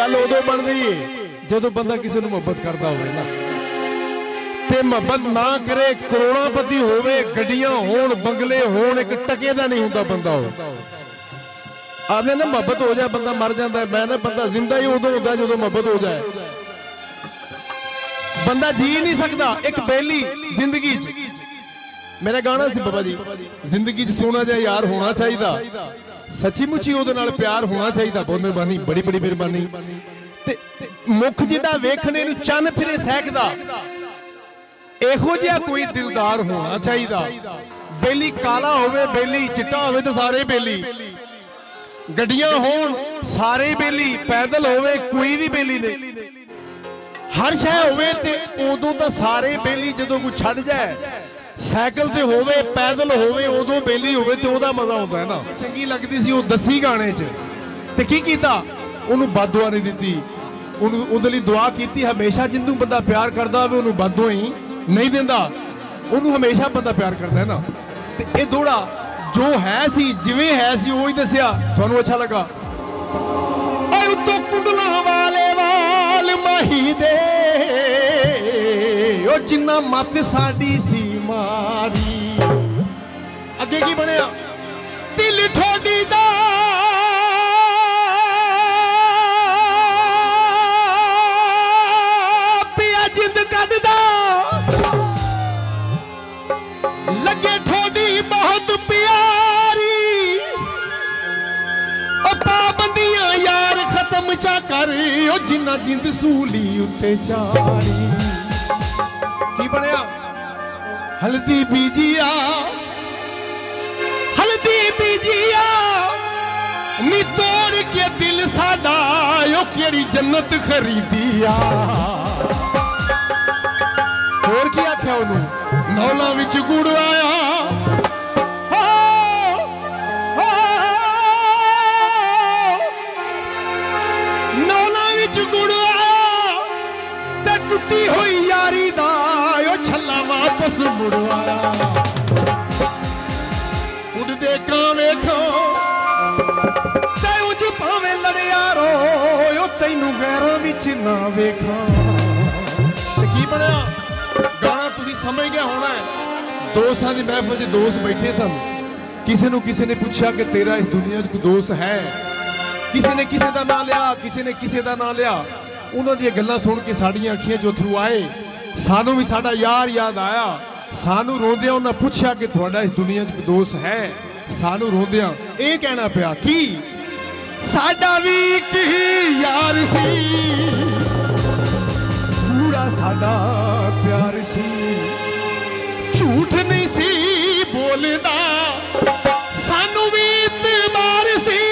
गल उदों बनदी है जदों बंदा किसी नूं मुहब्बत करदा होवे ना, ते मुहब्बत ना करे, करोड़ापति होवे, गड्डियां होण, बंगले होण, एक टके दा नहीं हुंदा बंदा हो। आदे ना मुहब्बत हो जाए बंदा मर जाता है, मैं ना बंदा जिंदा ही उदों होंदा जदों मुहब्बत हो जाए। बंदा जी नहीं सकता एक बेली जिंदगी च। मेरा गाना सी बाबा जी, जिंदगी च सोना जाए यार होना चाहिए, सच्ची मुची उहदे नाल प्यार होना चाहिए। बहुत मेहरबानी, बड़ी बड़ी मेहरबानी। ते मुख जिहदा वेखणे नूं चन्न फिरे सहकदा, इहो जिहा कोई दिलदार होना चाहिए। बेली काला होवे, बेली चिट्टा होवे तो सारे बेली, गड्डियां होण सारे बेली, पैदल होवे कोई भी बेली नहीं, हर शह होवे ते उदों तां सारे बेली। जदों कोई छड्ड जाए साइकिल ते होवे, पैदल होवे, उदों बेली होवे ते ओहदा मजा आउंदा है ना। चंगी लगदी सी ओह दसी गाने च, ते की कीता ओनू बददुआ नहीं दित्ती, ओनू उहदे लई दुआ कीती। हमेशा जिन्नू बंदा प्यार करदा होवे ओनू बददुआ ही नहीं दिंदा, ओनू हमेशा बंदा प्यार करदा है ना। ते इह दोड़ा जो है सी जिवें है सी ओही दस्सिया। तुहानू अच्छा लगा? ओए उत्तों कुंडलां वाले वाल माही दे, ओ जिन्ना मत साडी सी मारी। अगे की बनया? दिल ठोडी दा पिया जिंद कढदा, लगे ठोडी बहुत प्यारी, ओ पाबंदियां यार खत्म चा कर, ओ जिन्ना जिंद सूली उत्ते चारी। की बनया? हल्दी बीजिया, हल्दी बीजिया नी तोड़ के दिल साडा, ओ केड़ी जन्नत खरीदिया। होर की आख्या ओनू? नौला विच गुड़ आया, नौला विच गुड़ आया, ते टुटी हुई यारी दा ओ छल्ला वापस मुड़ आया। उड़दे कां वेखो ते उज भावें लड़िया रो, ओ तैनू गैरां विच ना वेखां। ते की बनया? गाना तुसीं समझ गया होना है। दोस्तां दी महफिल च दोस्त बैठे सन, किसी ने पूछा कि तेरा इस दुनिया च कोई दोस्त है? किसी ने किसी का नाम लिया, किसी ने किसी का नाम लिया। उन्होंने दी गल्लां सुन के साड़ियां अखियां चों अथरू आए, सानू भी साडा यार याद आया। सानू रोंदियां उन्हें पूछा कि तुहाडा इस दुनिया च कोई दोस्त है? सानू रोंदियां ये कहना पिया कि साडा भी एक ही यार सी, पूरा साडा प्यार सी, झूठ नहीं सी बोलदा, सानू भी इतबार सी,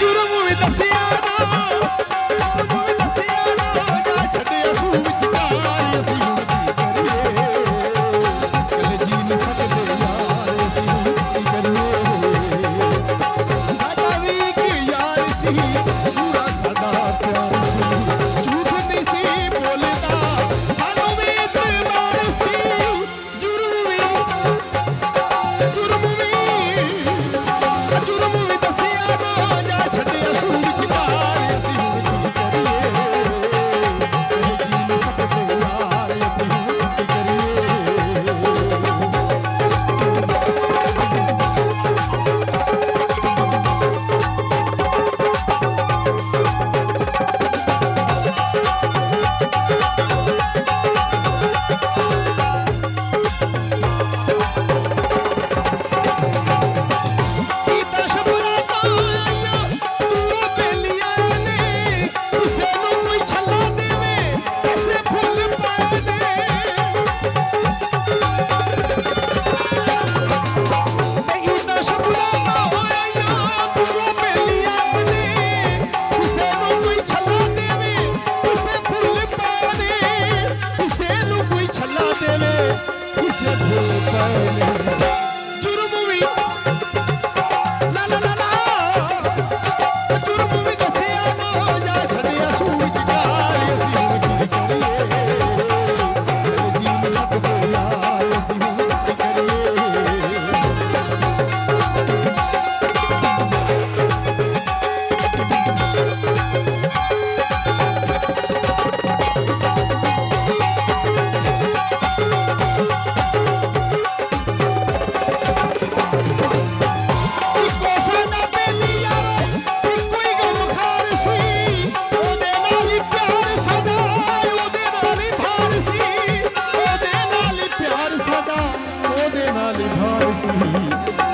जुर्म भी दसिया ना, जुर्म भी दसिया ना, जा छड्डिया सूह विचकार, असीं हुण की करिए, कल जी नहीं सकदे यार, असीं हुण की करिए। साडा भी एक यार सी, पूरा साडा प्यार सी, झूठ नहीं सी बोलदा, सानू भी इतबार सी, जुर्म भी दसिया ना, जा छड्डिया सूह विचकार, असीं हुण की करिए, कल जी नहीं सकदे यार, असीं हुण की कीता शबराता आइयां दूरों बेलियां ने, किसे नूं कोई छल्ला देवे, किसे फुੱਲ पाए दे। कीता शबराता आइयां दूरों बेलियां ने, किसे नूं कोई छल्ला देवे, किसे फुੱਲ पाए दे, किसे नूं कोई छल्ला देवे, किसे फुੱਲ पाए दे। जुर्म भी ला ला ला ला, जुर्म भी दसिया ना, जा छड्डिया सूह विचकार, असीं हुण की करिए, कल जी नहीं सकदे यार, असीं हुण की करिए। ਨਾਲ ਭਾਰ ਸੀ